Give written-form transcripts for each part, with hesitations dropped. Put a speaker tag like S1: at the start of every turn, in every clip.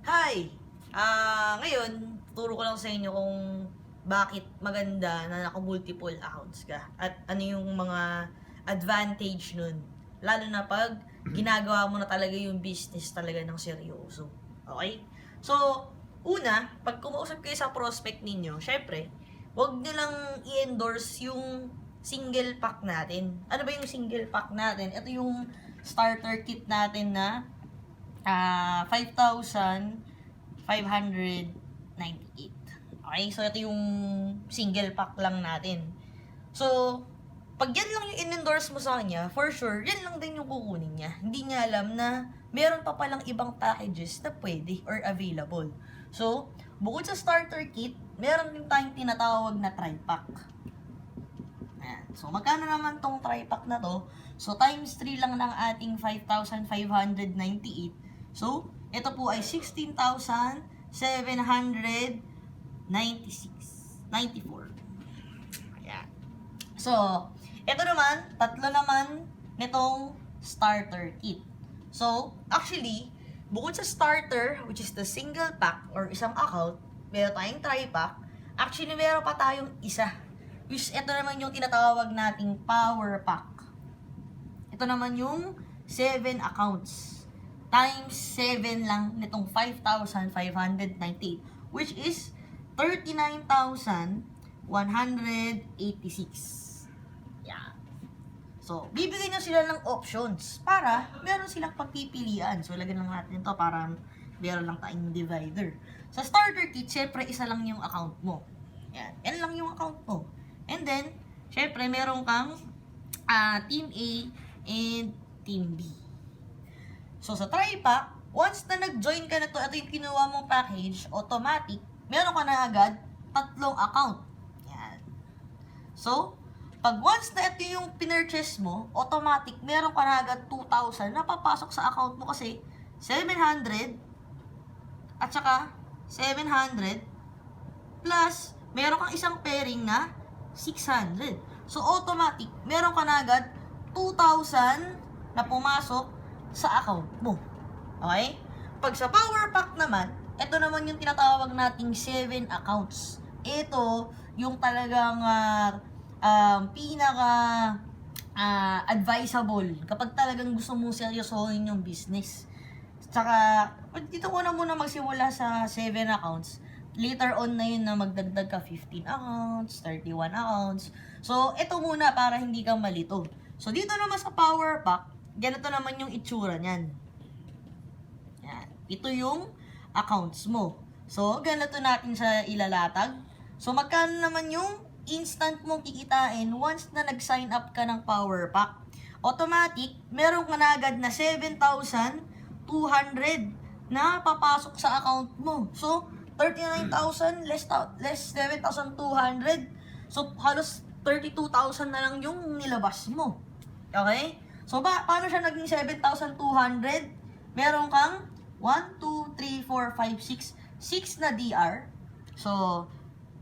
S1: Hi! Ngayon, turo ko lang sa inyo kung bakit maganda na naka-multiple accounts ka at ano yung mga advantage nun. Lalo na pag ginagawa mo na talaga yung business talaga ng seryoso. Okay? So, una, pag kumausap kayo sa prospect ninyo, syempre, huwag nyo lang i-endorse yung single pack natin. Ano ba yung single pack natin? Ito yung starter kit natin na 5,598. Okay, so ito yung single pack lang natin. So, pag yan lang yung in-endorse mo sa kanya, for sure, yan lang din yung kukunin niya. Hindi niya alam na meron pa palang ibang packages na pwede or available. So, bukod sa starter kit, meron din tayong tinatawag na tri-pack. Ayan. So, magkano naman tong tri-pack na to? So, times 3 lang ng ating 5,598. So, ito po ay 16,794. Ayan. So, ito naman, tatlo naman nitong starter kit. So, actually, bukod sa starter, which is the single pack or isang account, meron tayong tri-pack, actually meron pa tayong isa. Which ito naman yung tinatawag nating power pack. Ito naman yung 7 accounts. Times 7 lang nitong 5,598, which is 39,186. Yeah. So, bibigyan nyo sila ng options para meron silang pagpipilian. So, lagyan lang natin ito para meron lang tayong divider. Sa starter kit, syempre, isa lang yung account mo. Yan. Yan lang yung account mo. And then, syempre, meron kang Team A and Team B. So, sa tri-pack, once na nag-join ka na to, ito yung kinuha mong package, automatic, meron ka na agad 3 account. Yan. So, pag once na ito yung pinurchase mo, automatic, meron ka na agad 2,000 na papasok sa account mo kasi 700 at saka 700 plus, meron kang isang pairing na 600. So, automatic, meron ka na agad 2,000 na pumasok sa account mo. Okay? Pag sa power pack naman, ito naman yung tinatawag nating 7 accounts. Ito yung talagang pinaka advisable kapag talagang gusto mong seryosohin yung business. Tsaka, dito ko na muna magsimula sa 7 accounts. Later on na yun na magdagdag ka 15 accounts, 31 accounts. So, ito muna para hindi ka malito. So, dito naman sa power pack, ganito naman yung itsura niyan. Yan. Ito yung accounts mo. So, ganito natin sa ilalatag. So, magkano naman yung instant mong kikitain once na nag-sign up ka ng power pack? Automatic, meron ka na agad na 7,200 na papasok sa account mo. So, 39,000 less 7,200. So, halos 32,000 na lang yung nilabas mo. Okay? So, paano siya naging 7,200? Meron kang 1, 2, 3, 4, 5, 6. 6 na DR. So,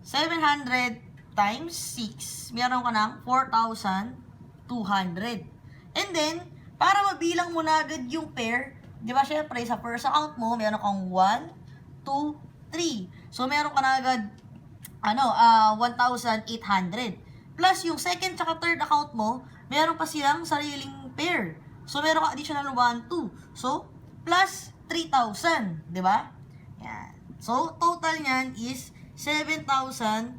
S1: 700 times 6, meron ka ng 4,200. And then, para mabilang mo na agad yung pair, di ba syempre, sa first account mo, meron kang 1, 2, 3. So, meron ka na agad 1,800. Plus, yung second tsaka third account mo, meron pa silang sariling pair. So, meron ka additional 1, 2. So, plus 3,000. Di ba? Yan. So, total niyan is 7,200.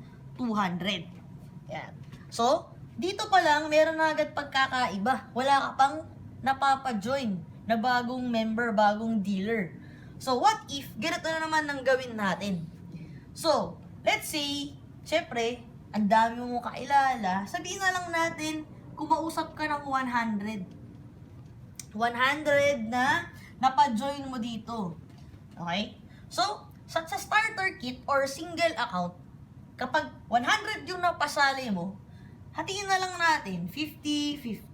S1: Yan. So, dito pa lang, meron na agad pagkakaiba. Wala ka pang napapa-join na bagong member, bagong dealer. So, what if, ganito na naman ang gawin natin? So, let's say, syempre, ang dami mo kakilala, sabihin na lang natin, kumausap ka ng 100. 100 na napa-join mo dito. Okay? So, sa starter kit or single account, kapag 100 yung napasali mo, hatiin na lang natin, 50-50.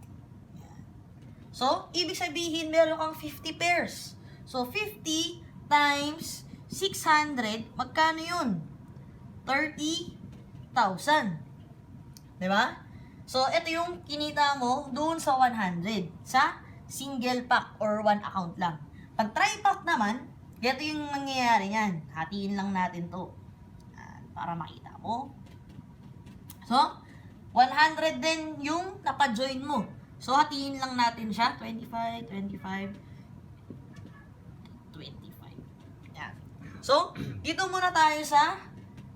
S1: So, ibig sabihin, meron kang 50 pairs. So, 50 times 600, magkano yun? 30,000. Diba? So, ito yung kinita mo doon sa 100 sa single pack or one account lang. Pag tri-pack naman, Ganito yung mangyayari niyan. Hatiin lang natin to. Para makita mo. So, 100 din yung naka-join mo. So, hatiin lang natin siya. 25, 25, 25. Yan. So, dito muna tayo sa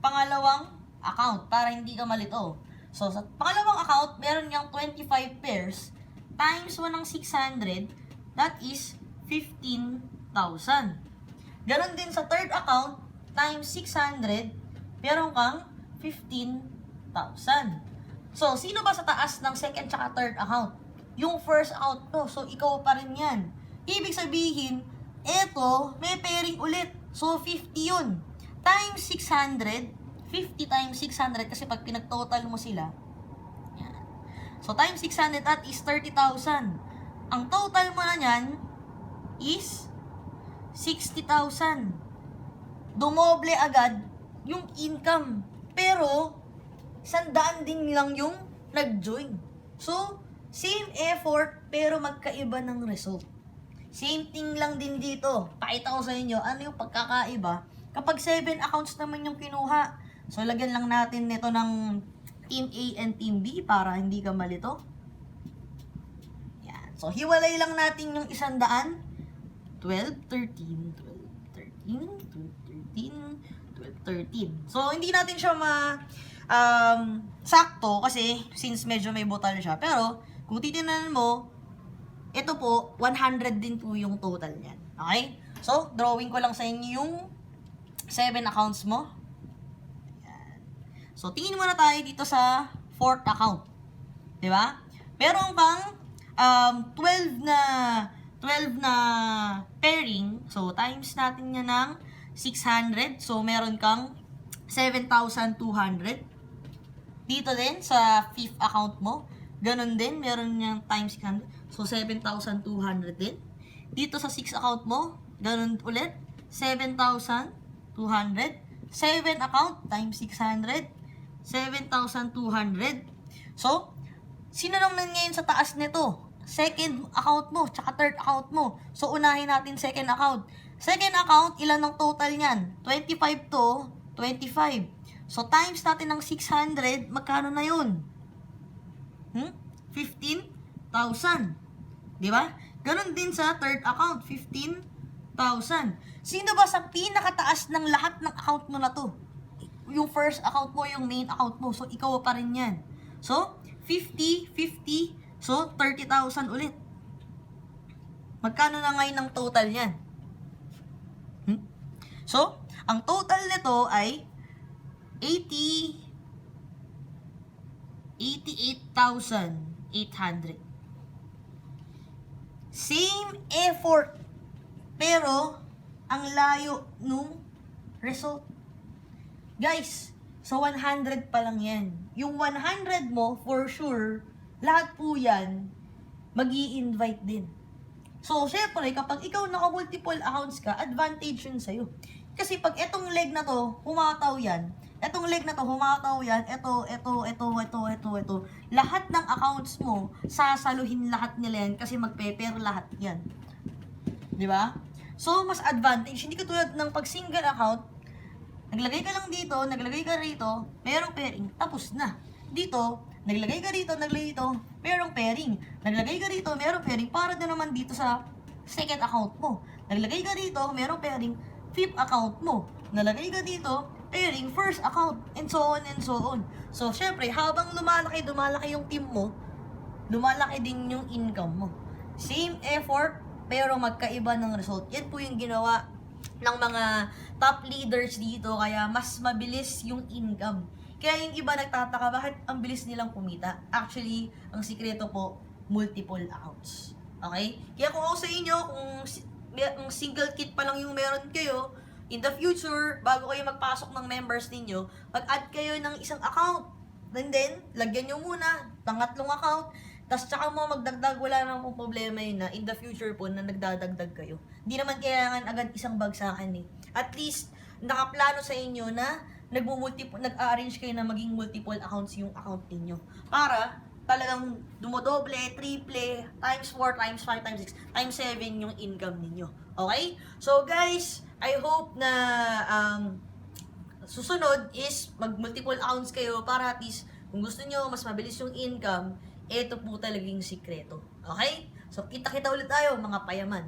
S1: pangalawang account para hindi ka malito. So, sa pangalawang account, meron niyang 25 pairs times 1 ng 600, that is 15,000. Ganon din sa third account, times 600, meron kang 15,000. So, sino ba sa taas ng second tsaka third account? Yung first account to. So, ikaw pa rin yan. Ibig sabihin, eto, may pairing ulit. So, 50 yun. Times 600, 50 times 600 kasi pag pinag-total mo sila, yan. So, times 600 at is 30,000. Ang total mo na yan is 60,000. Dumoble agad yung income. Pero, 100 din lang yung nag-join. So, same effort pero magkaiba ng result. Same thing lang din dito. Pakita ko sa inyo ano yung pagkakaiba kapag 7 accounts naman yung kinuha. So, lagyan lang natin nito ng Team A and Team B para hindi ka malito. Yan. So, hiwalay lang natin yung 100. 12, 13, 12, 13, 12, 13. So, hindi natin siya sakto kasi since medyo may butal siya. Pero, kung titignan mo, ito po, 100 din po yung total niyan. Okay? So, drawing ko lang sa inyo yung 7 accounts mo. So, tingin muna tayo dito sa fourth account. Di ba? Meron kang 12 na pairing. So, times natin yan ng 600. So, meron kang 7,200. Dito din sa fifth account mo. Ganon din. Meron niyang times 600. So, 7,200 din. Dito sa sixth account mo. Ganon ulit. 7,200. 7 account times 600. 7,200. So, sino naman ngayon sa taas nito? Second account mo, tsaka third account mo. So, unahin natin second account. Second account, ilan ang total niyan? 25 to 25. So, times natin ng 600, magkano na yun? 15,000. Di ba? Ganon din sa third account, 15,000. Sino ba sa pinakataas ng lahat ng account mo na to? Yung first account mo, yung main account mo. So, ikaw pa rin yan. So, 50, 50. So, 30,000 ulit. Magkano na ngayon ang total yan? So, ang total nito ay 88,800. Same effort. Pero, ang layo nung result. Guys, so 100 pa lang yan. Yung 100 mo, for sure, lahat po yan, mag-i-invite din. So, syempre, kapag ikaw naka-multiple accounts ka, advantage yun sa'yo. Kasi pag etong leg na to, humataw yan, etong leg na to, humataw yan, ito. Lahat ng accounts mo, sasaluhin lahat nila yan kasi magpe-pair lahat yan. Di ba? So, mas advantage. Hindi katulad ng pag single account, naglagay ka lang dito, naglagay ka rito, merong pairing, tapos na. Dito, naglagay ka rito, naglagay dito, merong pairing. Naglagay ka rito, merong pairing, para na naman dito sa second account mo. Naglagay ka dito, merong pairing, fifth account mo. Nalagay ka dito, pairing, first account, and so on and so on. So, syempre, habang lumalaki yung team mo, lumalaki din yung income mo. Same effort, pero magkaiba ng result. Yan po yung ginawa ng mga top leaders dito, kaya mas mabilis yung income. Kaya yung iba nagtataka, bakit ang bilis nilang kumita? Actually, ang sikreto po, multiple accounts. Okay? Kaya kung ako sa inyo, kung single kit pa lang yung meron kayo, in the future, bago kayo magpasok ng members ninyo, mag-add kayo ng isang account. And then, lagyan nyo muna, pangatlong account, tapos tsaka mo magdagdag, wala namang problema yun na in the future po na nagdadagdag kayo. Hindi naman kailangan agad isang bagsakan eh. At least, nakaplano sa inyo na nag-arrange kayo na maging multiple accounts yung account ninyo. Para talagang dumodoble, triple, times 4, times 5, times 6, times 7 yung income ninyo. Okay? So guys, I hope na susunod is mag-multiple accounts kayo para at least kung gusto nyo mas mabilis yung income, ito po talagang sikreto. Okay? So, kita-kita ulit tayo mga payaman.